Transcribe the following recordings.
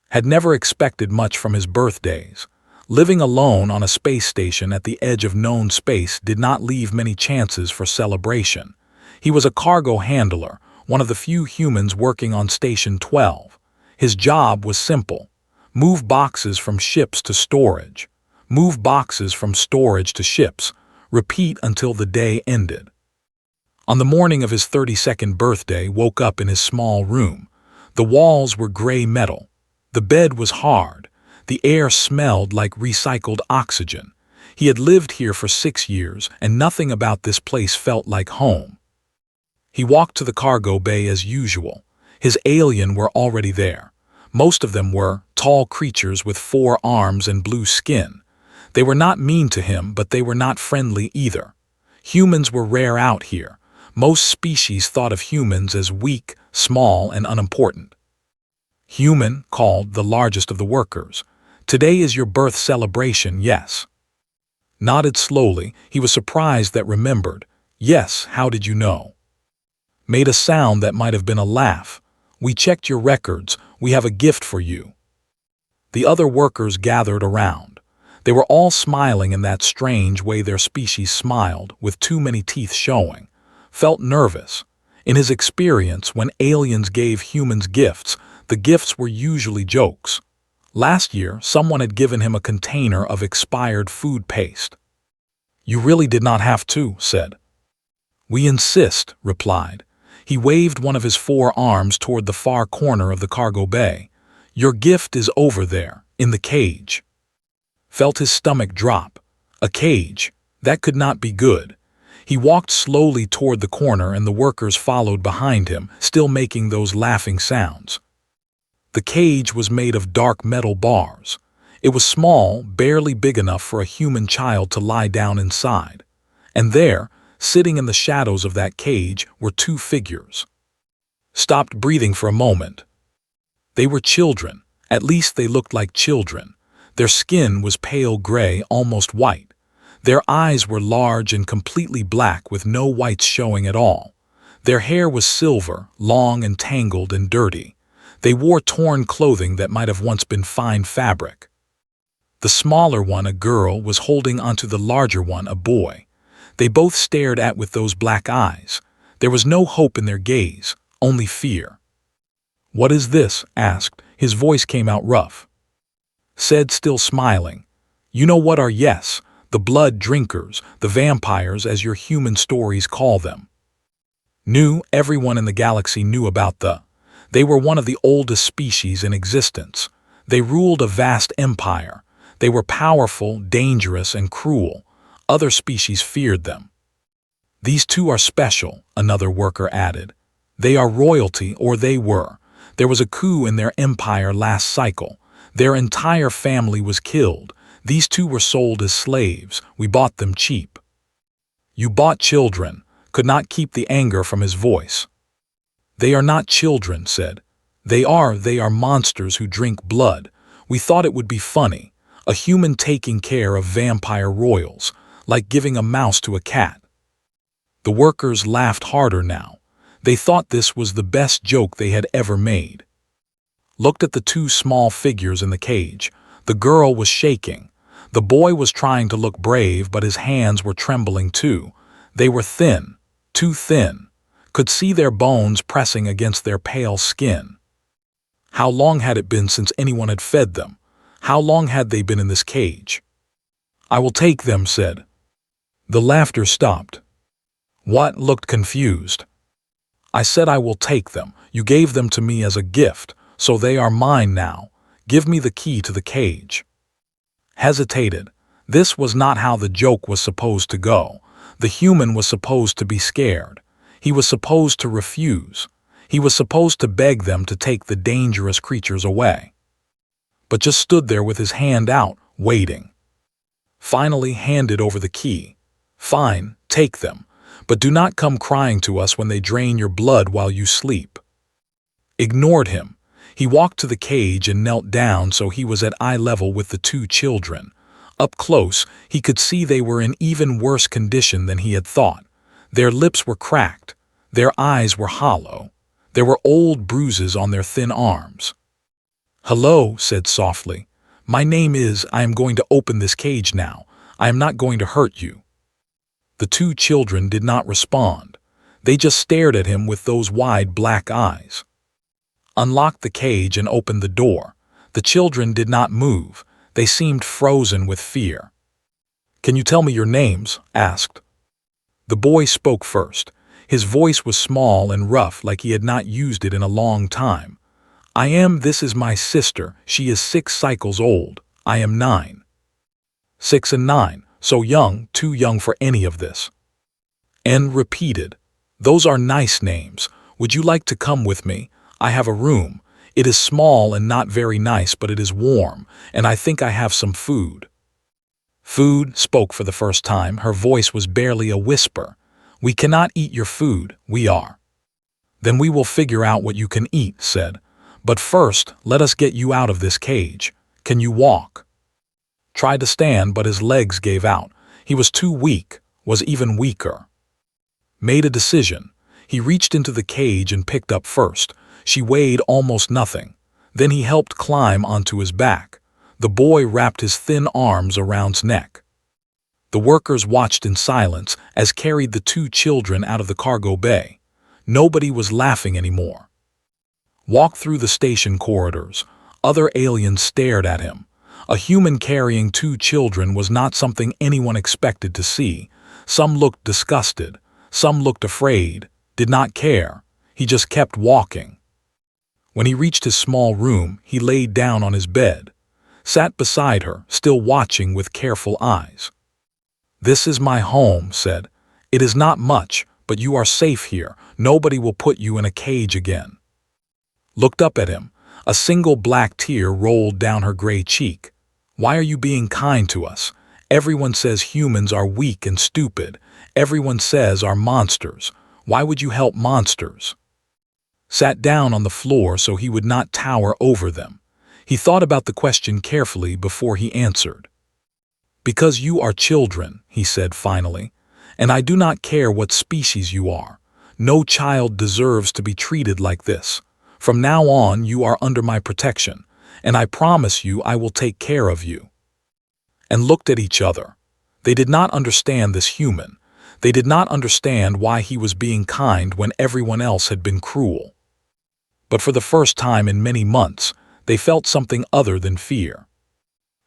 had never expected much from his birthdays. Living alone on a space station at the edge of known space did not leave many chances for celebration. He was a cargo handler, one of the few humans working on Station 12. His job was simple: move boxes from ships to storage. Move boxes from storage to ships. Repeat until the day ended. On the morning of his 32nd birthday, woke up in his small room. The walls were gray metal. The bed was hard. The air smelled like recycled oxygen. He had lived here for 6 years, and nothing about this place felt like home. He walked to the cargo bay as usual. His alien were already there. Most of them were tall creatures with 4 arms and blue skin. They were not mean to him, but they were not friendly either. Humans were rare out here. Most species thought of humans as weak, small, and unimportant. Human called the largest of the workers. "Today is your birth celebration, yes?" Nodded slowly. He was surprised that remembered. "Yes, how did you know?" Made a sound that might have been a laugh. "We checked your records. We have a gift for you." The other workers gathered around. They were all smiling in that strange way their species smiled, with too many teeth showing. Felt nervous. In his experience, when aliens gave humans gifts, the gifts were usually jokes. Last year, someone had given him a container of expired food paste. "You really did not have to," said. "We insist," replied. He waved one of his 4 arms toward the far corner of the cargo bay. "Your gift is over there, in the cage." Felt his stomach drop. A cage. That could not be good. He walked slowly toward the corner, and the workers followed behind him, still making those laughing sounds. The cage was made of dark metal bars. It was small, barely big enough for a human child to lie down inside. And there, sitting in the shadows of that cage, were 2 figures. Stopped breathing for a moment. They were children. At least they looked like children. Their skin was pale gray, almost white. Their eyes were large and completely black, with no whites showing at all. Their hair was silver, long and tangled and dirty. They wore torn clothing that might have once been fine fabric. The smaller one, a girl, was holding onto the larger one, a boy. They both stared at with those black eyes. There was no hope in their gaze, only fear. "What is this?" asked. His voice came out rough. Said, still smiling. "You know what are yes, the blood drinkers, the vampires as your human stories call them." Knew, everyone in the galaxy knew about the. They were one of the oldest species in existence. They ruled a vast empire. They were powerful, dangerous, and cruel. Other species feared them. "These 2 are special," another worker added. "They are royalty, or they were. There was a coup in their empire last cycle. Their entire family was killed. These 2 were sold as slaves. We bought them cheap." "You bought children," could not keep the anger from his voice. "They are not children," said. They are monsters who drink blood. We thought it would be funny. A human taking care of vampire royals, like giving a mouse to a cat." The workers laughed harder now. They thought this was the best joke they had ever made. Looked at the 2 small figures in the cage. The girl was shaking. The boy was trying to look brave, but his hands were trembling too. They were thin, too thin. Could see their bones pressing against their pale skin. How long had it been since anyone had fed them? How long had they been in this cage? "I will take them," said. The laughter stopped. What looked confused. "I said I will take them. You gave them to me as a gift, so they are mine now. Give me the key to the cage." Hesitated. This was not how the joke was supposed to go. The human was supposed to be scared. He was supposed to refuse. He was supposed to beg them to take the dangerous creatures away. But just stood there with his hand out, waiting. Finally handed over the key. "Fine, take them. But do not come crying to us when they drain your blood while you sleep." Ignored him. He walked to the cage and knelt down so he was at eye level with the 2 children. Up close, he could see they were in even worse condition than he had thought. Their lips were cracked. Their eyes were hollow. There were old bruises on their thin arms. "Hello," said softly. "My name is, I am going to open this cage now. I am not going to hurt you." The two children did not respond. They just stared at him with those wide black eyes. Unlocked the cage and opened the door. The children did not move. They seemed frozen with fear. "Can you tell me your names?" asked. The boy spoke first. His voice was small and rough, like he had not used it in a long time. This is my sister. She is 6 cycles old. I am 9. 6 and 9. So young, too young for any of this." N repeated. "Those are nice names. Would you like to come with me? I have a room. It is small and not very nice, but it is warm, and I think I have some food." Food spoke for the first time. Her voice was barely a whisper. "We cannot eat your food. We are." "Then we will figure out what you can eat," said. "But first, let us get you out of this cage. Can you walk?" Tried to stand, but his legs gave out. He was too weak, was even weaker. Made a decision. He reached into the cage and picked up first. She weighed almost nothing. Then he helped climb onto his back. The boy wrapped his thin arms around his neck. The workers watched in silence as carried the two children out of the cargo bay. Nobody was laughing anymore. Walked through the station corridors. Other aliens stared at him. A human carrying two children was not something anyone expected to see. Some looked disgusted. Some looked afraid, did not care. He just kept walking. When he reached his small room, he laid down on his bed. Sat beside her, still watching with careful eyes. "This is my home," said. "It is not much, but you are safe here. Nobody will put you in a cage again." Looked up at him. A single black tear rolled down her gray cheek. "Why are you being kind to us? Everyone says humans are weak and stupid. Everyone says are monsters. Why would you help monsters?" Sat down on the floor so he would not tower over them. He thought about the question carefully before he answered. "Because you are children," he said finally, "and I do not care what species you are. No child deserves to be treated like this. From now on, you are under my protection, and I promise you I will take care of you." And looked at each other. They did not understand this human. They did not understand why he was being kind when everyone else had been cruel. But for the first time in many months, they felt something other than fear.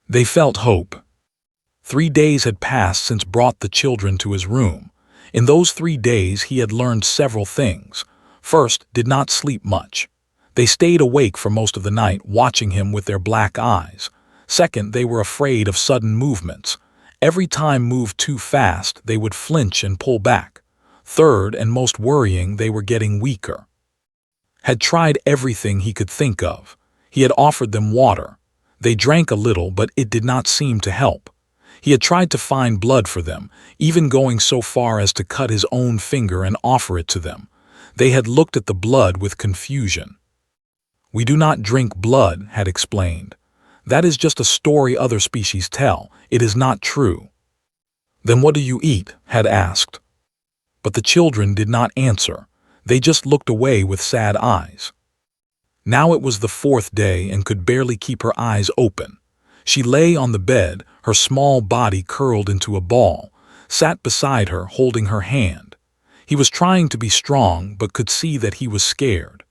They felt hope. 3 days had passed since brought the children to his room. In those 3 days he had learned several things. First, did not sleep much. They stayed awake for most of the night, watching him with their black eyes. Second, they were afraid of sudden movements. Every time moved too fast, they would flinch and pull back. Third, and most worrying, they were getting weaker. Had tried everything he could think of. He had offered them water. They drank a little, but it did not seem to help. He had tried to find blood for them, even going so far as to cut his own finger and offer it to them. They had looked at the blood with confusion. "We do not drink blood," had explained. "That is just a story other species tell. It is not true." "Then what do you eat?" had asked. But the children did not answer. They just looked away with sad eyes. Now it was the 4th day and could barely keep her eyes open. She lay on the bed, her small body curled into a ball, sat beside her holding her hand. He was trying to be strong but could see that he was scared.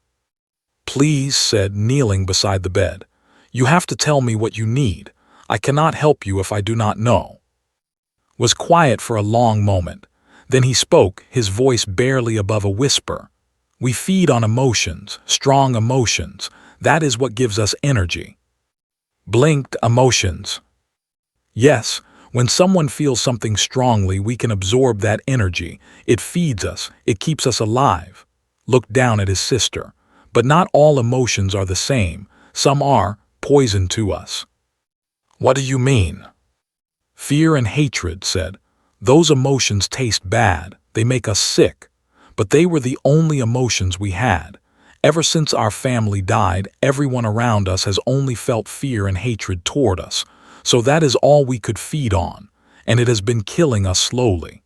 "Please," said, kneeling beside the bed. "You have to tell me what you need. I cannot help you if I do not know." Was quiet for a long moment. Then he spoke, his voice barely above a whisper. "We feed on emotions, strong emotions. That is what gives us energy." Blinked. Emotions. Yes, when someone feels something strongly, we can absorb that energy. It feeds us, it keeps us alive. Looked down at his sister. But not all emotions are the same. Some are poison to us. "What do you mean?" "Fear and hatred," said. "Those emotions taste bad. They make us sick. But they were the only emotions we had. Ever since our family died, everyone around us has only felt fear and hatred toward us. So that is all we could feed on, and it has been killing us slowly."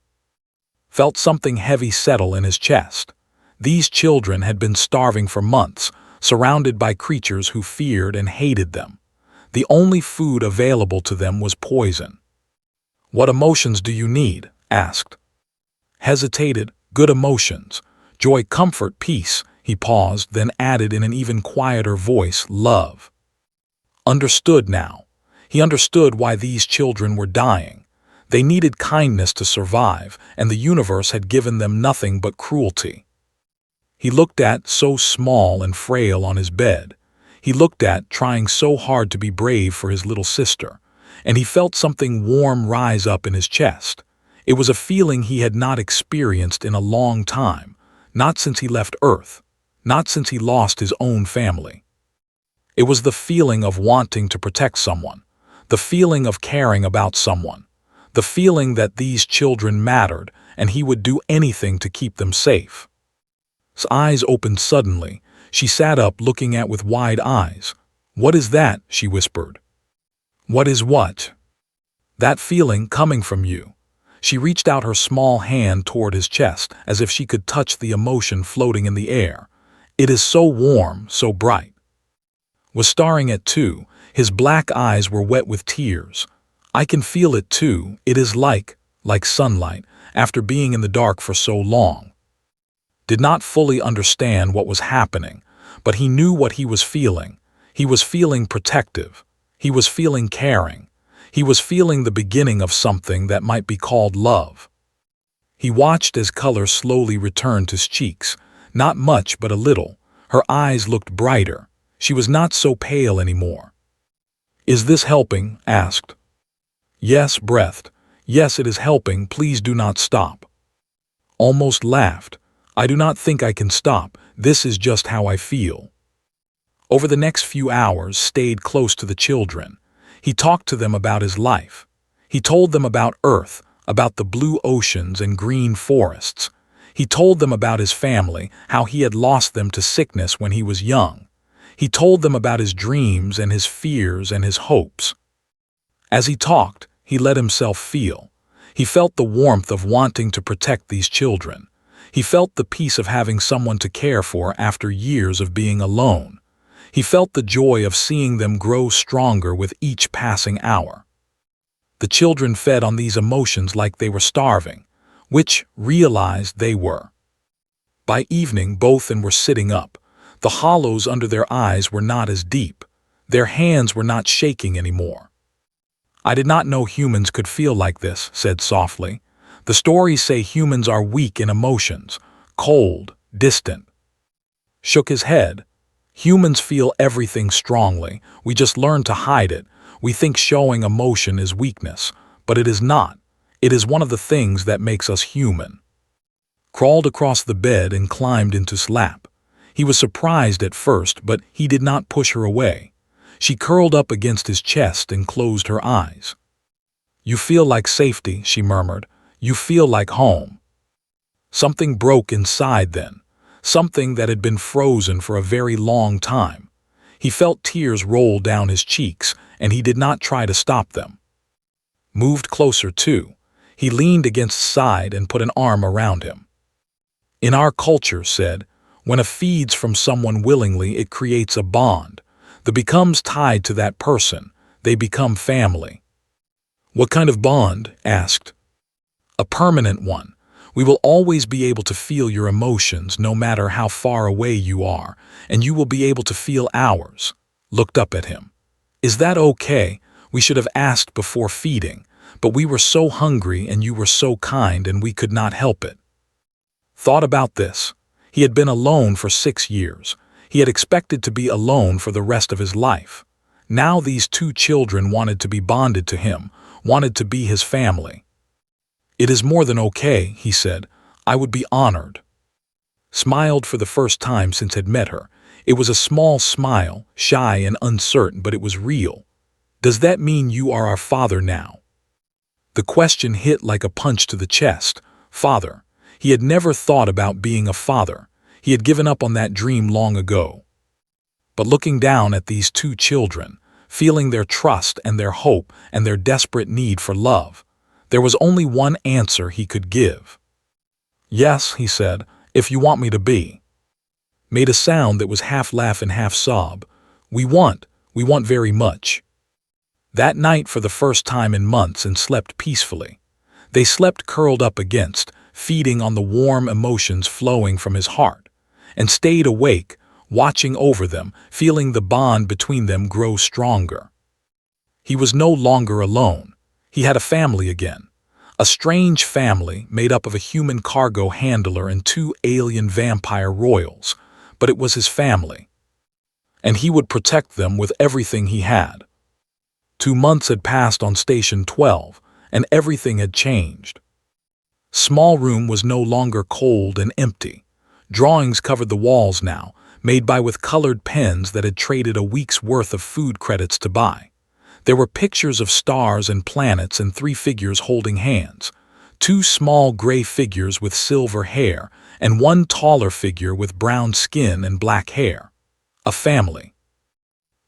Felt something heavy settle in his chest. These children had been starving for months, surrounded by creatures who feared and hated them. The only food available to them was poison. "What emotions do you need?" asked. Hesitated. "Good emotions. Joy, comfort, peace." He paused, then added in an even quieter voice, "Love." Understood now. He understood why these children were dying. They needed kindness to survive, and the universe had given them nothing but cruelty. He looked at, so small and frail on his bed. He looked at, trying so hard to be brave for his little sister, and he felt something warm rise up in his chest. It was a feeling he had not experienced in a long time, not since he left Earth, not since he lost his own family. It was the feeling of wanting to protect someone, the feeling of caring about someone, the feeling that these children mattered and he would do anything to keep them safe. His eyes opened suddenly. She sat up, looking at with wide eyes. "What is that?" she whispered. "What is what?" "That feeling coming from you." She reached out her small hand toward his chest, as if she could touch the emotion floating in the air. "It is so warm, so bright." Was staring at too. His black eyes were wet with tears. "I can feel it too. It is like sunlight, after being in the dark for so long." Did not fully understand what was happening, but he knew what he was feeling. He was feeling protective. He was feeling caring. He was feeling the beginning of something that might be called love. He watched as color slowly returned to his cheeks. Not much, but a little. Her eyes looked brighter. She was not so pale anymore. "Is this helping?" asked. "Yes," breathed. "Yes, it is helping. Please do not stop." Almost laughed. "I do not think I can stop. This is just how I feel." Over the next few hours, stayed close to the children. He talked to them about his life. He told them about Earth, about the blue oceans and green forests. He told them about his family, how he had lost them to sickness when he was young. He told them about his dreams and his fears and his hopes. As he talked, he let himself feel. He felt the warmth of wanting to protect these children. He felt the peace of having someone to care for after years of being alone. He felt the joy of seeing them grow stronger with each passing hour. The children fed on these emotions like they were starving, which realized they were. By evening, both were sitting up. The hollows under their eyes were not as deep. Their hands were not shaking anymore. "I did not know humans could feel like this," said softly. "The stories say humans are weak in emotions, cold, distant." Shook his head. "Humans feel everything strongly. We just learn to hide it. We think showing emotion is weakness, but it is not. It is one of the things that makes us human." Crawled across the bed and climbed into his lap. He was surprised at first, but he did not push her away. She curled up against his chest and closed her eyes. "You feel like safety," she murmured. "You feel like home." Something broke inside then, something that had been frozen for a very long time. He felt tears roll down his cheeks, and he did not try to stop them. Moved closer too. He leaned against his side and put an arm around him. "In our culture," said, "when a feeds from someone willingly, it creates a bond. That becomes tied to that person. They become family." "What kind of bond?" asked. "A permanent one. We will always be able to feel your emotions no matter how far away you are, and you will be able to feel ours." Looked up at him. "Is that okay? We should have asked before feeding, but we were so hungry and you were so kind and we could not help it." Thought about this. He had been alone for 6 years. He had expected to be alone for the rest of his life. Now these 2 children wanted to be bonded to him, wanted to be his family. "It is more than okay," he said. "I would be honored." Smiled for the first time since had met her. It was a small smile, shy and uncertain, but it was real. "Does that mean you are our father now?" The question hit like a punch to the chest. Father. He had never thought about being a father. He had given up on that dream long ago. But looking down at these 2 children, feeling their trust and their hope and their desperate need for love, there was only one answer he could give. "Yes," he said, "if you want me to be." made a sound that was half laugh and half sob. We want very much." That night for the first time in months and slept peacefully. They slept curled up against, feeding on the warm emotions flowing from his heart, and stayed awake, watching over them, feeling the bond between them grow stronger. He was no longer alone. He had a family again. A strange family made up of a human cargo handler and 2 alien vampire royals, but it was his family. And he would protect them with everything he had. 2 months had passed on Station 12, and everything had changed. Small room was no longer cold and empty. Drawings covered the walls now, made by with colored pens that had traded a week's worth of food credits to buy. There were pictures of stars and planets and 3 figures holding hands, 2 small gray figures with silver hair and 1 taller figure with brown skin and black hair. A family.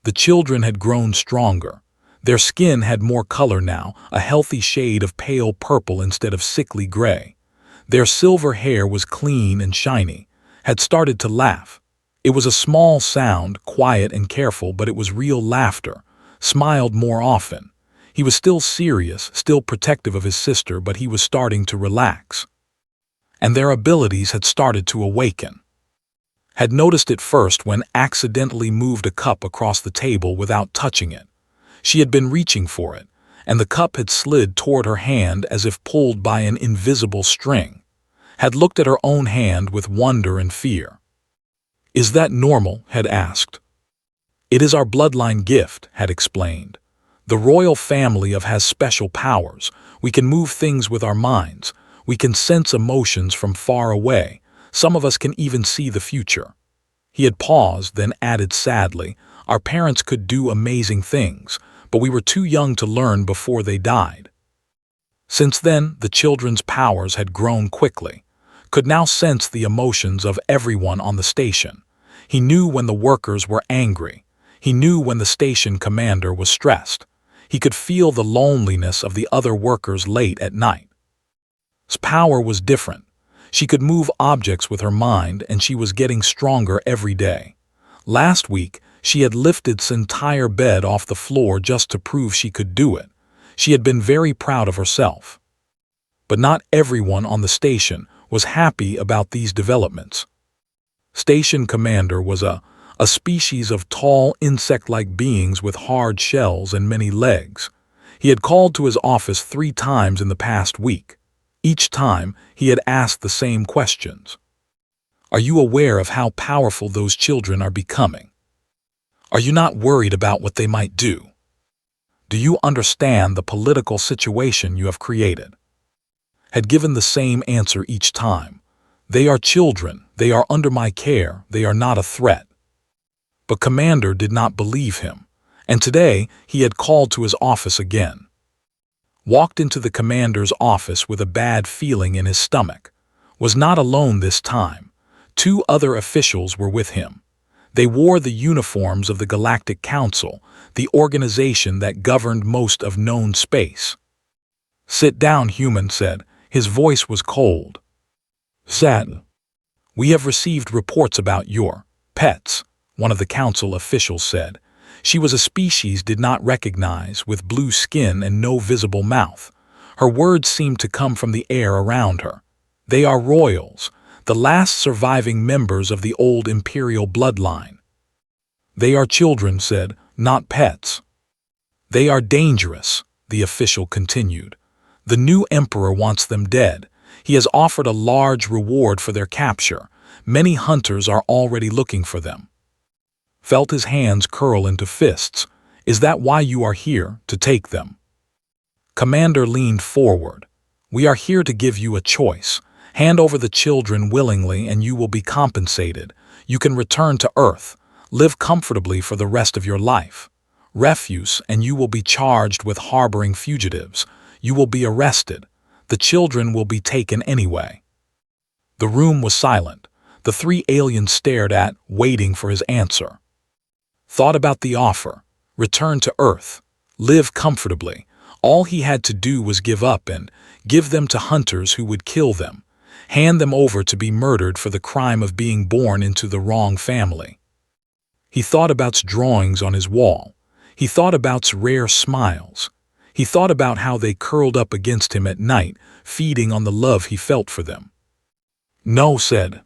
The children had grown stronger. Their skin had more color now, a healthy shade of pale purple instead of sickly gray. Their silver hair was clean and shiny, had started to laugh. It was a small sound, quiet and careful, but it was real laughter. Smiled more often. He was still serious, still protective of his sister, but he was starting to relax. And their abilities had started to awaken. Had noticed it first when accidentally moved a cup across the table without touching it. She had been reaching for it, and the cup had slid toward her hand as if pulled by an invisible string. Had looked at her own hand with wonder and fear. "Is that normal?" had asked. "It is our bloodline gift," had explained. "The royal family has special powers. We can move things with our minds. We can sense emotions from far away. Some of us can even see the future." He had paused, then added sadly, "Our parents could do amazing things, but we were too young to learn before they died." Since then, the children's powers had grown quickly. Could now sense the emotions of everyone on the station. He knew when the workers were angry. He knew when the station commander was stressed. He could feel the loneliness of the other workers late at night. His power was different. She could move objects with her mind, and she was getting stronger every day. Last week, she had lifted his entire bed off the floor just to prove she could do it. She had been very proud of herself. But not everyone on the station was happy about these developments. Station commander was a species of tall, insect-like beings with hard shells and many legs. He had called to his office 3 times in the past week. Each time, he had asked the same questions. "Are you aware of how powerful those children are becoming? Are you not worried about what they might do? Do you understand the political situation you have created?" Had given the same answer each time. "They are children, they are under my care, they are not a threat." But Commander did not believe him, and today he had called to his office again. Walked into the commander's office with a bad feeling in his stomach. Was not alone this time. 2 other officials were with him. They wore the uniforms of the Galactic Council, the organization that governed most of known space. "Sit down," Human said. His voice was cold. "Sad. We have received reports about your pets," one of the council officials said. She was a species did not recognize, with blue skin and no visible mouth. Her words seemed to come from the air around her. "They are royals, the last surviving members of the old imperial bloodline." "They are children," said, "not pets." "They are dangerous," the official continued. "The new emperor wants them dead. He has offered a large reward for their capture. Many hunters are already looking for them." Felt his hands curl into fists. "Is that why you are here, to take them?" Commander leaned forward. "We are here to give you a choice. Hand over the children willingly and you will be compensated. You can return to Earth. Live comfortably for the rest of your life. Refuse and you will be charged with harboring fugitives. You will be arrested. The children will be taken anyway." The room was silent. The 3 aliens stared waiting for his answer. Thought about the offer. Return to Earth. Live comfortably. All he had to do was give up and give them to hunters who would kill them. hand them over to be murdered for the crime of being born into the wrong family. He thought about's drawings on his wall. He thought about's rare smiles. He thought about how they curled up against him at night, feeding on the love he felt for them. "No," said.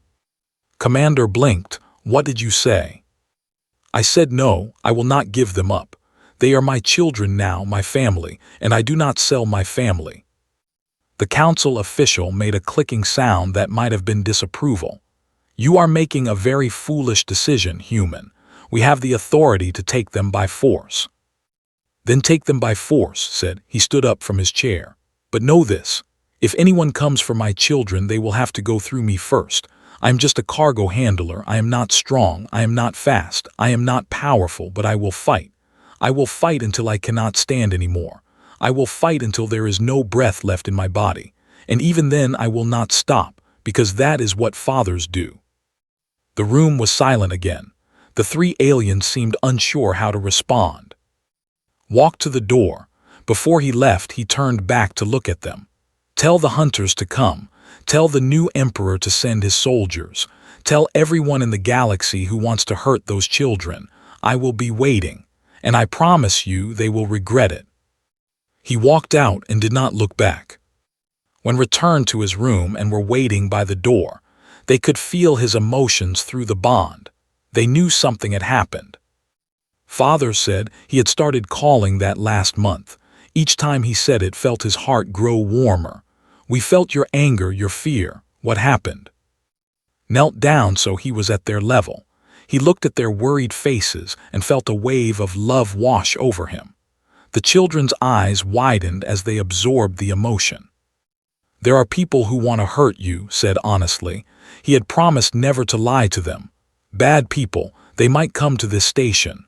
Commander blinked. "What did you say?" "I said no, I will not give them up. They are my children now, my family, and I do not sell my family." The council official made a clicking sound that might have been disapproval. "You are making a very foolish decision, human. We have the authority to take them by force." "Then take them by force," said. He stood up from his chair. "But know this. If anyone comes for my children, they will have to go through me first. I am just a cargo handler. I am not strong. I am not fast. I am not powerful, but I will fight. I will fight until I cannot stand anymore. I will fight until there is no breath left in my body. And even then I will not stop, because that is what fathers do." The room was silent again. The three aliens seemed unsure how to respond. Walked to the door. Before he left, he turned back to look at them. "Tell the hunters to come. Tell the new emperor to send his soldiers. Tell everyone in the galaxy who wants to hurt those children. I will be waiting, and I promise you they will regret it." He walked out and did not look back. When returned to his room and were waiting by the door, they could feel his emotions through the bond. They knew something had happened. Father said he had started calling that last month. Each time he said it, felt his heart grow warmer. "We felt your anger, your fear. What happened?" Knelt down so he was at their level. He looked at their worried faces and felt a wave of love wash over him. The children's eyes widened as they absorbed the emotion. "There are people who want to hurt you," said honestly. He had promised never to lie to them. "Bad people, they might come to this station."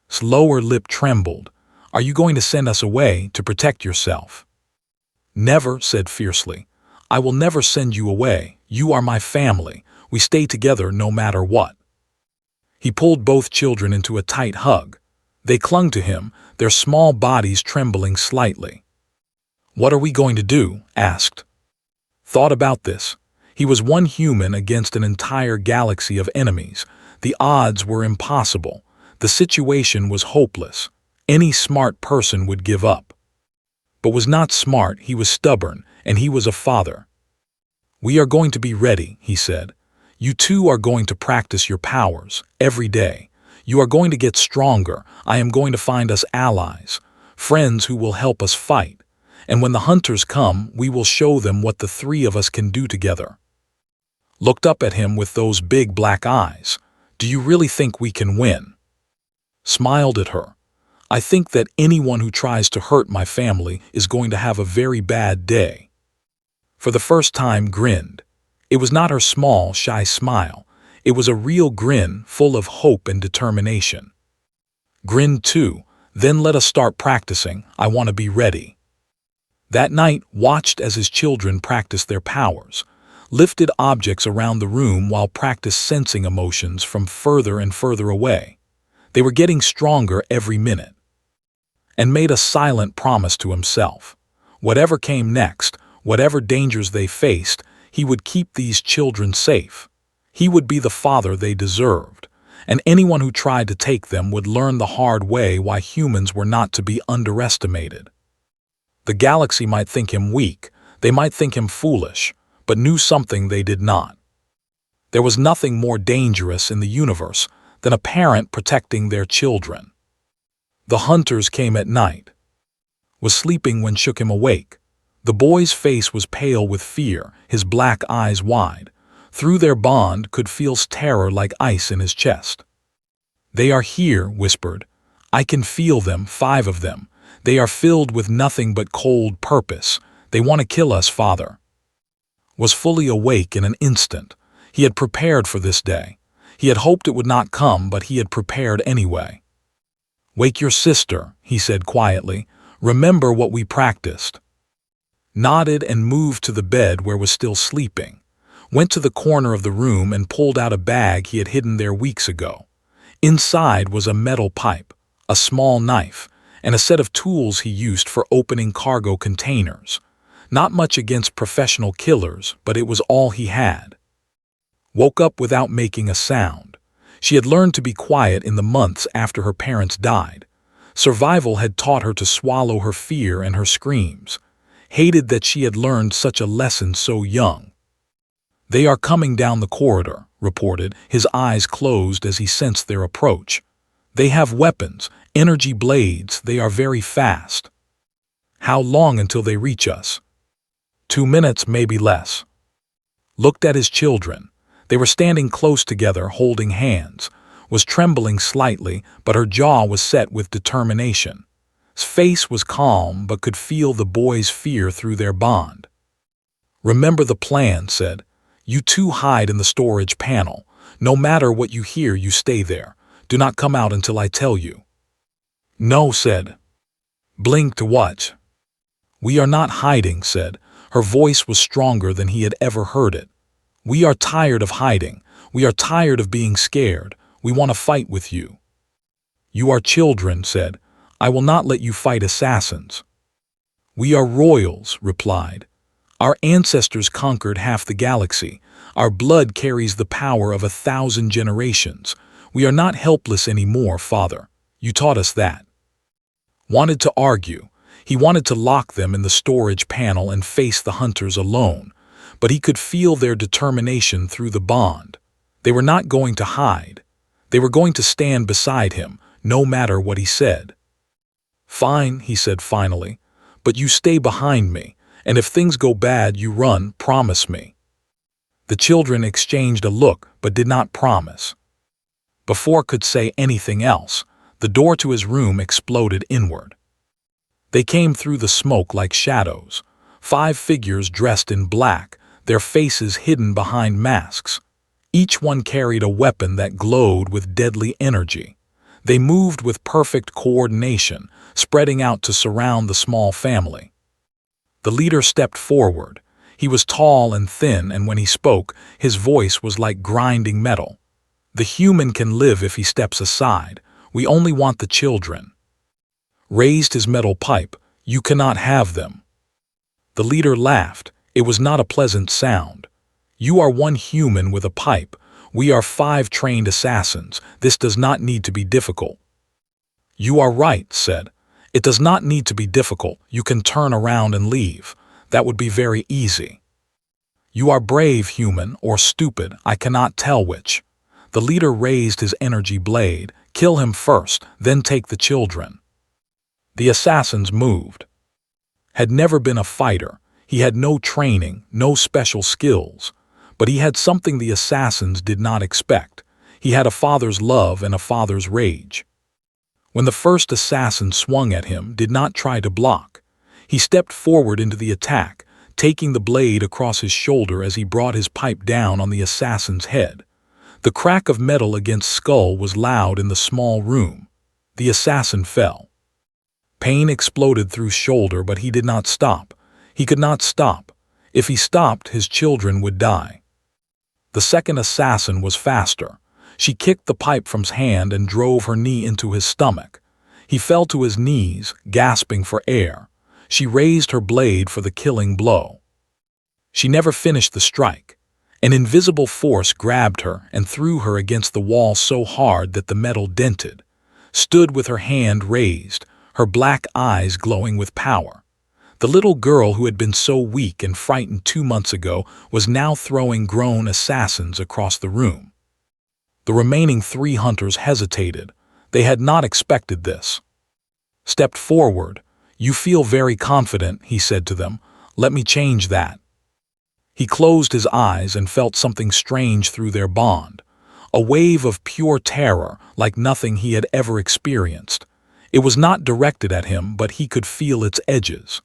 His lower lip trembled. "Are you going to send us away to protect yourself?" "Never," said fiercely. "I will never send you away. You are my family. We stay together no matter what." He pulled both children into a tight hug. They clung to him, their small bodies trembling slightly. "What are we going to do?" asked. Thought about this. He was one human against an entire galaxy of enemies. The odds were impossible. The situation was hopeless. Any smart person would give up. But was not smart, he was stubborn, and he was a father. "We are going to be ready," he said. "You two are going to practice your powers every day. You are going to get stronger. I am going to find us allies, friends who will help us fight. And when the hunters come, we will show them what the three of us can do together." Looked up at him with those big black eyes. "Do you really think we can win?" Smiled at her. "I think that anyone who tries to hurt my family is going to have a very bad day." For the first time grinned. It was not her small, shy smile. It was a real grin full of hope and determination. Grinned too. "Then let us start practicing. I want to be ready." That night watched as his children practiced their powers, lifted objects around the room while practiced sensing emotions from further and further away. They were getting stronger every minute. And made a silent promise to himself. Whatever came next, whatever dangers they faced, he would keep these children safe. He would be the father they deserved, and anyone who tried to take them would learn the hard way why humans were not to be underestimated. The galaxy might think him weak, they might think him foolish, but knew something they did not. There was nothing more dangerous in the universe than a parent protecting their children. The hunters came at night. Was sleeping when shook him awake. The boy's face was pale with fear, his black eyes wide. Through their bond could feel terror like ice in his chest. "They are here," whispered. "I can feel them, 5 of them. They are filled with nothing but cold purpose. They want to kill us, Father." Was fully awake in an instant. He had prepared for this day. He had hoped it would not come, but he had prepared anyway. "Wake your sister," he said quietly. "Remember what we practiced." Nodded and moved to the bed where was still sleeping. Went to the corner of the room and pulled out a bag he had hidden there weeks ago. Inside was a metal pipe, a small knife, and a set of tools he used for opening cargo containers. Not much against professional killers, but it was all he had. Woke up without making a sound. She had learned to be quiet in the months after her parents died. Survival had taught her to swallow her fear and her screams. Hated that she had learned such a lesson so young. "They are coming down the corridor," reported, his eyes closed as he sensed their approach. "They have weapons, energy blades, they are very fast." "How long until they reach us?" 2 minutes, maybe less. Looked at his children. They were standing close together, holding hands. Was trembling slightly, but her jaw was set with determination. His face was calm, but could feel the boy's fear through their bond. "Remember the plan," said. "You two hide in the storage panel. No matter what you hear, you stay there. Do not come out until I tell you." "No," said. "Blink to watch." "We are not hiding," said. Her voice was stronger than he had ever heard it. "We are tired of hiding. We are tired of being scared. We want to fight with you." "You are children," said. "I will not let you fight assassins." "We are royals," replied. "Our ancestors conquered half the galaxy. Our blood carries the power of 1,000 generations. We are not helpless anymore, Father. You taught us that." Wanted to argue. He wanted to lock them in the storage panel and face the hunters alone, but he could feel their determination through the bond. They were not going to hide. They were going to stand beside him, no matter what he said. "Fine," he said finally, "but you stay behind me, and if things go bad, you run, promise me." The children exchanged a look, but did not promise. Before could say anything else, the door to his room exploded inward. They came through the smoke like shadows, 5 figures dressed in black, their faces hidden behind masks. Each one carried a weapon that glowed with deadly energy. They moved with perfect coordination, spreading out to surround the small family. The leader stepped forward. He was tall and thin, and when he spoke, his voice was like grinding metal. "The human can live if he steps aside. We only want the children." Raised his metal pipe. "You cannot have them." The leader laughed. It was not a pleasant sound. "You are one human with a pipe. We are 5 trained assassins. This does not need to be difficult." "You are right," said. "It does not need to be difficult. You can turn around and leave. That would be very easy." "You are brave, human, or stupid. I cannot tell which." The leader raised his energy blade. "Kill him first, then take the children." The assassins moved. Had never been a fighter. He had no training, no special skills. But he had something the assassins did not expect. He had a father's love and a father's rage. When the first assassin swung at him, did not try to block. He stepped forward into the attack, taking the blade across his shoulder as he brought his pipe down on the assassin's head. The crack of metal against skull was loud in the small room. The assassin fell. Pain exploded through shoulder, but he did not stop. He could not stop. If he stopped, his children would die. The second assassin was faster. She kicked the pipe from his hand and drove her knee into his stomach. He fell to his knees, gasping for air. She raised her blade for the killing blow. She never finished the strike. An invisible force grabbed her and threw her against the wall so hard that the metal dented. Stood with her hand raised, her black eyes glowing with power. The little girl who had been so weak and frightened 2 months ago was now throwing grown assassins across the room. The remaining 3 hunters hesitated. They had not expected this. Stepped forward. "You feel very confident," he said to them. "Let me change that." He closed his eyes and felt something strange through their bond. A wave of pure terror, like nothing he had ever experienced. It was not directed at him, but he could feel its edges.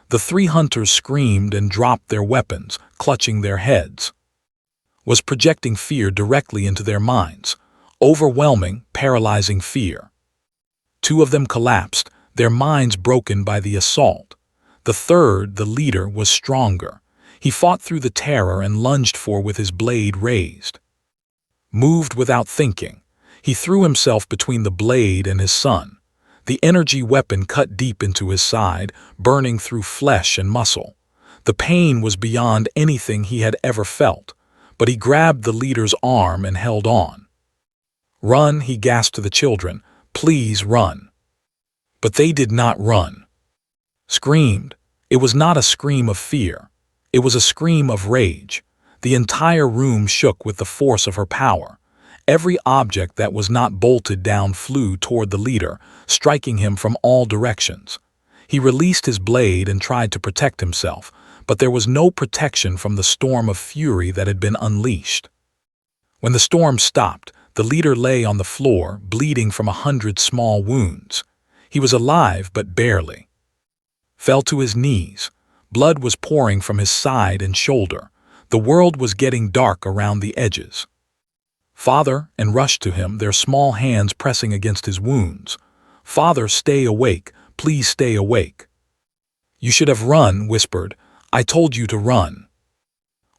The 3 hunters screamed and dropped their weapons, clutching their heads. Was projecting fear directly into their minds. Overwhelming, paralyzing fear. 2 of them collapsed, their minds broken by the assault. The third, the leader, was stronger. He fought through the terror and lunged for with his blade raised. Moved without thinking. He threw himself between the blade and his son. The energy weapon cut deep into his side, burning through flesh and muscle. The pain was beyond anything he had ever felt, but he grabbed the leader's arm and held on. "Run," he gasped to the children. "Please run." But they did not run. Screamed. It was not a scream of fear. It was a scream of rage. The entire room shook with the force of her power. Every object that was not bolted down flew toward the leader, striking him from all directions. He released his blade and tried to protect himself, but there was no protection from the storm of fury that had been unleashed. When the storm stopped, the leader lay on the floor, bleeding from 100 small wounds. He was alive, but barely. Fell to his knees. Blood was pouring from his side and shoulder. The world was getting dark around the edges. "Father," and rushed to him, their small hands pressing against his wounds. "Father, stay awake. Please stay awake." "You should have run," whispered. "I told you to run."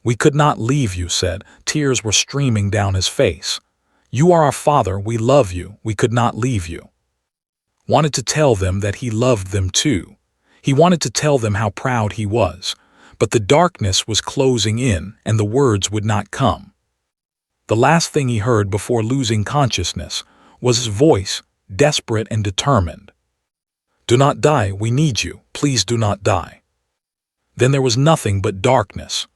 "We could not leave you," said. Tears were streaming down his face. "You are our father. We love you. We could not leave you." Wanted to tell them that he loved them too. He wanted to tell them how proud he was. But the darkness was closing in, and the words would not come. The last thing he heard before losing consciousness was his voice, desperate and determined. "Do not die. We need you. Please do not die." Then there was nothing but darkness.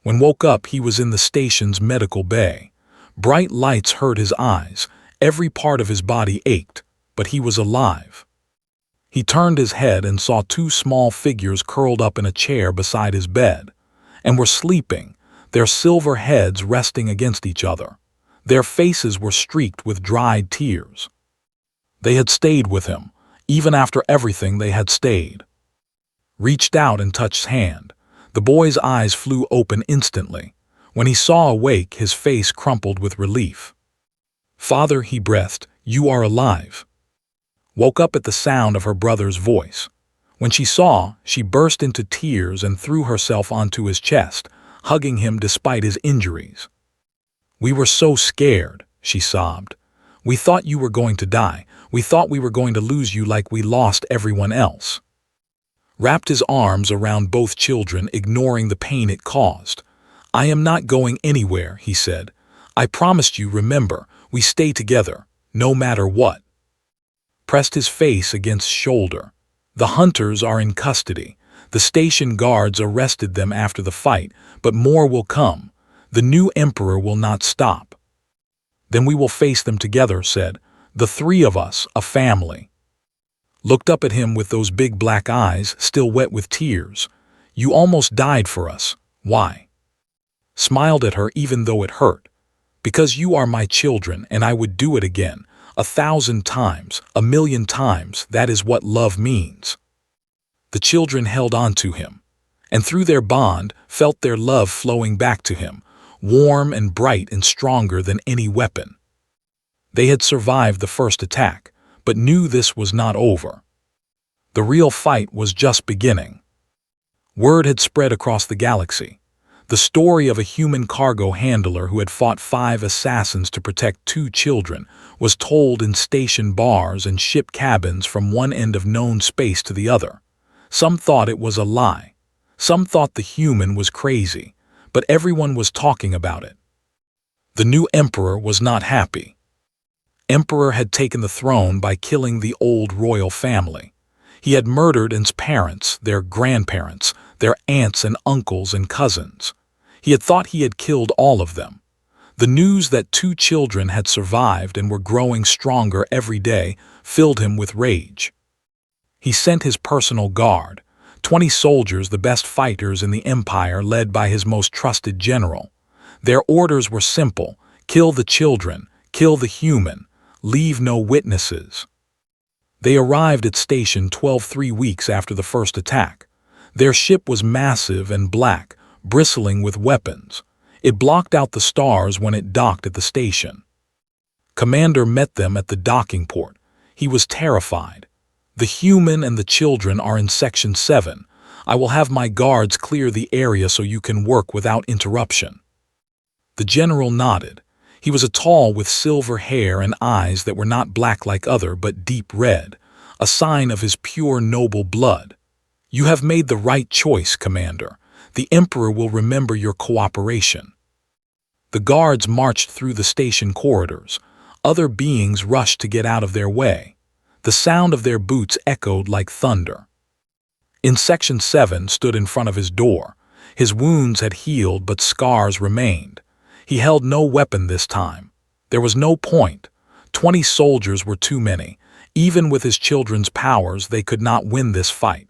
When woke up, he was in the station's medical bay. Bright lights hurt his eyes. Every part of his body ached, but he was alive. He turned his head and saw two small figures curled up in a chair beside his bed, and were sleeping, their silver heads resting against each other. Their faces were streaked with dried tears. They had stayed with him, even after everything they had stayed. Reached out and touched his hand. The boy's eyes flew open instantly. When he saw awake, his face crumpled with relief. "Father," he breathed, "you are alive." Woke up at the sound of her brother's voice. When she saw, she burst into tears and threw herself onto his chest, hugging him despite his injuries. "We were so scared," she sobbed. "We thought you were going to die. We thought we were going to lose you like we lost everyone else." Wrapped his arms around both children, ignoring the pain it caused. "I am not going anywhere," he said. "I promised you, remember, we stay together, no matter what." Pressed his face against shoulder. "The hunters are in custody. The station guards arrested them after the fight, but more will come. The new emperor will not stop." "Then we will face them together," said. "The three of us, a family." Looked up at him with those big black eyes, still wet with tears. "You almost died for us. Why?" Smiled at her even though it hurt. "Because you are my children, and I would do it again. 1,000 times, 1,000,000 times, that is what love means." The children held on to him, and through their bond, felt their love flowing back to him, warm and bright and stronger than any weapon. They had survived the first attack, but knew this was not over. The real fight was just beginning. Word had spread across the galaxy. The story of a human cargo handler who had fought 5 assassins to protect 2 children was told in station bars and ship cabins from one end of known space to the other. Some thought it was a lie. Some thought the human was crazy, but everyone was talking about it. The new emperor was not happy. Emperor had taken the throne by killing the old royal family. He had murdered his parents, their grandparents, their aunts and uncles and cousins. He had thought he had killed all of them. The news that 2 children had survived and were growing stronger every day filled him with rage. He sent his personal guard, 20 soldiers, the best fighters in the empire, led by his most trusted general. Their orders were simple: kill the children, kill the human, leave no witnesses. They arrived at Station 12 3 weeks after the first attack. Their ship was massive and black, bristling with weapons. It blocked out the stars when it docked at the station. Commander met them at the docking port. He was terrified. "The human and the children are in Section 7. I will have my guards clear the area so you can work without interruption." The general nodded. He was tall with silver hair and eyes that were not black like other but deep red, a sign of his pure noble blood. "You have made the right choice, Commander. The Emperor will remember your cooperation." The guards marched through the station corridors. Other beings rushed to get out of their way. The sound of their boots echoed like thunder. In Section 7 stood in front of his door. His wounds had healed, but scars remained. He held no weapon this time. There was no point. 20 soldiers were too many. Even with his children's powers, they could not win this fight.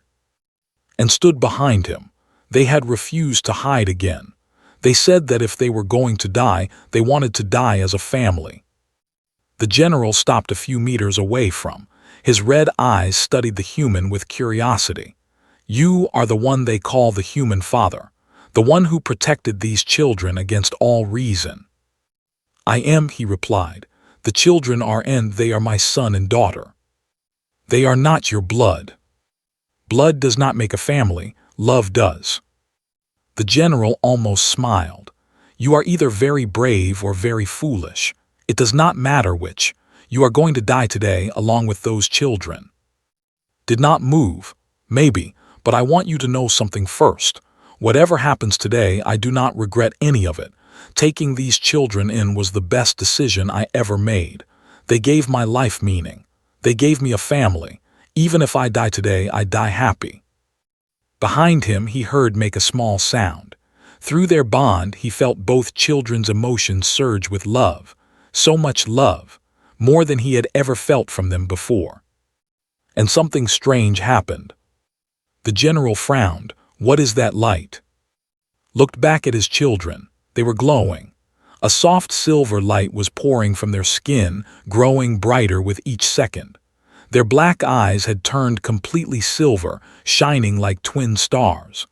And stood behind him. They had refused to hide again. They said that if they were going to die, they wanted to die as a family. The general stopped a few meters away from. His red eyes studied the human with curiosity. "You are the one they call the human father, the one who protected these children against all reason." "I am," he replied. "The children are, and they are my son and daughter." "They are not your blood. Blood does not make a family, love does." The general almost smiled. "You are either very brave or very foolish. It does not matter which. You are going to die today along with those children." "Did not move. Maybe, but I want you to know something first. Whatever happens today, I do not regret any of it. Taking these children in was the best decision I ever made. They gave my life meaning. They gave me a family. Even if I die today, I die happy." Behind him, he heard make a small sound. Through their bond, he felt both children's emotions surge with love. So much love, more than he had ever felt from them before. And something strange happened. The general frowned. "What is that light?" Looked back at his children. They were glowing. A soft silver light was pouring from their skin, growing brighter with each second. Their black eyes had turned completely silver, shining like twin stars.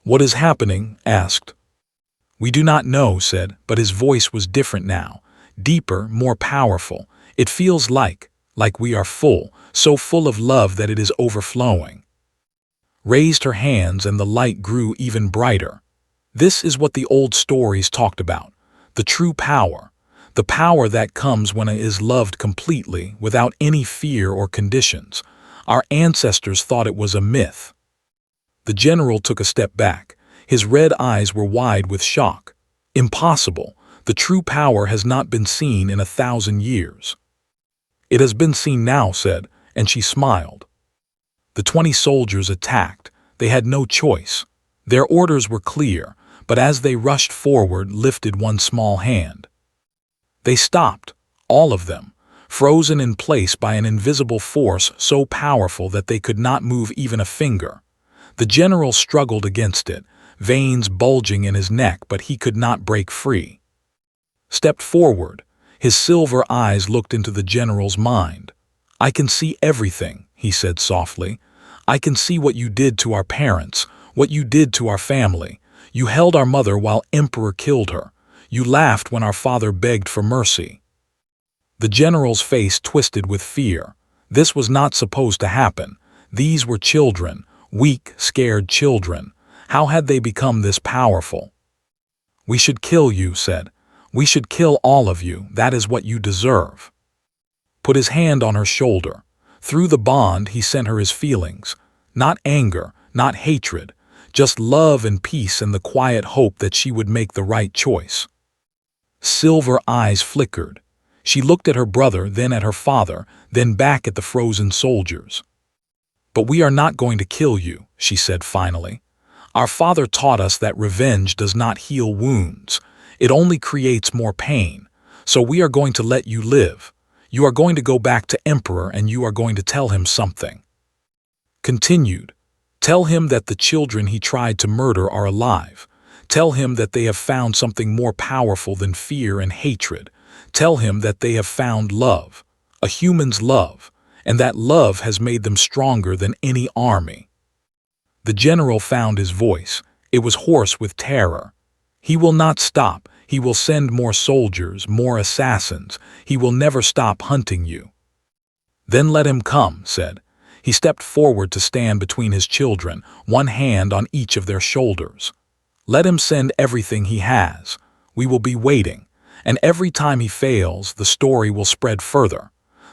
"What is happening?" asked. "We do not know," said, but his voice was different now. Deeper, more powerful. "It feels like we are full, so full of love that it is overflowing." Raised her hands and the light grew even brighter. This is what the old stories talked about. The true power. The power that comes when it is loved completely, without any fear or conditions. Our ancestors thought it was a myth. The general took a step back. His red eyes were wide with shock. "Impossible. The true power has not been seen in 1,000 years." "It has been seen now," said, and she smiled. The 20 soldiers attacked. They had no choice. Their orders were clear, but as they rushed forward, lifted one small hand. They stopped, all of them, frozen in place by an invisible force so powerful that they could not move even a finger. The general struggled against it, veins bulging in his neck, but he could not break free. Stepped forward. His silver eyes looked into the general's mind. "I can see everything," he said softly. "I can see what you did to our parents, what you did to our family. You held our mother while Emperor killed her. You laughed when our father begged for mercy." The general's face twisted with fear. This was not supposed to happen. These were children, weak, scared children. How had they become this powerful? "We should kill you," said. "We should kill all of you. That is what you deserve." Put his hand on her shoulder. Through the bond, he sent her his feelings. Not anger, not hatred, just love and peace and the quiet hope that she would make the right choice. Silver eyes flickered. She looked at her brother, then at her father, then back at the frozen soldiers. "But we are not going to kill you," she said finally. "Our father taught us that revenge does not heal wounds. It only creates more pain. So we are going to let you live. You are going to go back to Emperor and you are going to tell him something." Continued. "Tell him that the children he tried to murder are alive. Tell him that they have found something more powerful than fear and hatred. Tell him that they have found love, a human's love, and that love has made them stronger than any army." The general found his voice. It was hoarse with terror. "He will not stop. He will send more soldiers, more assassins. He will never stop hunting you." "Then let him come," said. He stepped forward to stand between his children, one hand on each of their shoulders. "Let him send everything he has. We will be waiting. And every time he fails, the story will spread further.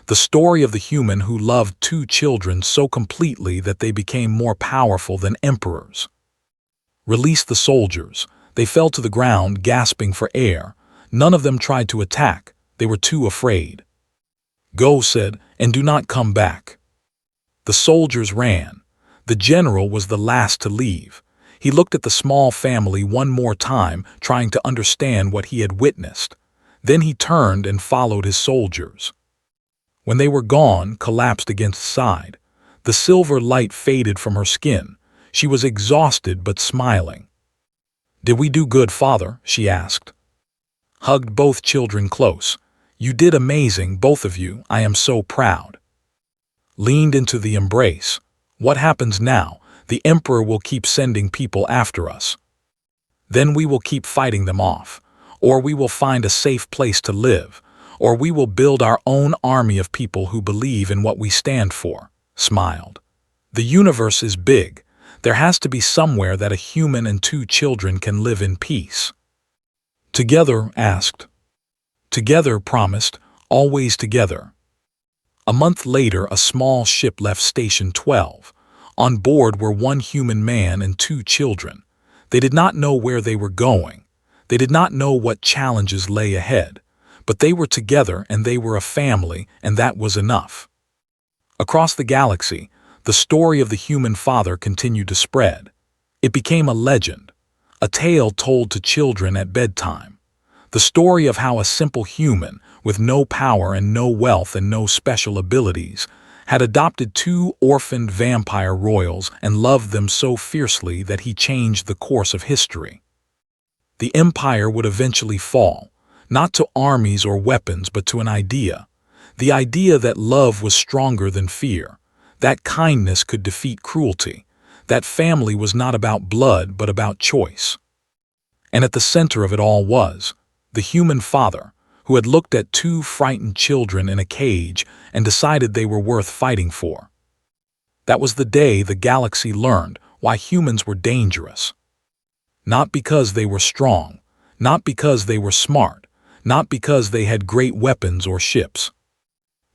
the story of the human who loved two children so completely that they became more powerful than emperors. Release the soldiers. They fell to the ground, gasping for air. None of them tried to attack. They were too afraid. Go, said, and do not come back. The soldiers ran. The general was the last to leave. He looked at the small family one more time, trying to understand what he had witnessed. Then he turned and followed his soldiers. When they were gone, collapsed against the side, the silver light faded from her skin. She was exhausted but smiling. "Did we do good, father?" she asked. Hugged both children close. "You did amazing, both of you. I am so proud." Leaned into the embrace. "What happens now? The emperor will keep sending people after us. Then we will keep fighting them off. Or we will find a safe place to live. Or we will build our own army of people who believe in what we stand for." Smiled. "The universe is big. There has to be somewhere that a human and two children can live in peace." "Together?" asked. "Together," promised, "always together." A month later, a small ship left Station 12. On board were one human man and two children. They did not know where they were going. They did not know what challenges lay ahead. But they were together and they were a family, and that was enough. Across the galaxy, the story of the human father continued to spread. It became a legend, a tale told to children at bedtime. The story of how a simple human, with no power and no wealth and no special abilities, had adopted two orphaned vampire royals and loved them so fiercely that he changed the course of history. The empire would eventually fall, not to armies or weapons but to an idea. The idea that love was stronger than fear, that kindness could defeat cruelty, that family was not about blood but about choice. And at the center of it all was the human father, who had looked at two frightened children in a cage and decided they were worth fighting for. That was the day the galaxy learned why humans were dangerous. Not because they were strong, not because they were smart, not because they had great weapons or ships,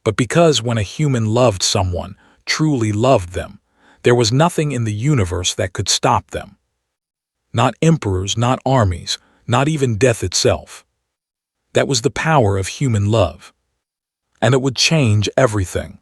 but because when a human loved someone, truly loved them, there was nothing in the universe that could stop them. Not emperors, not armies, not even death itself. That was the power of human love. And it would change everything.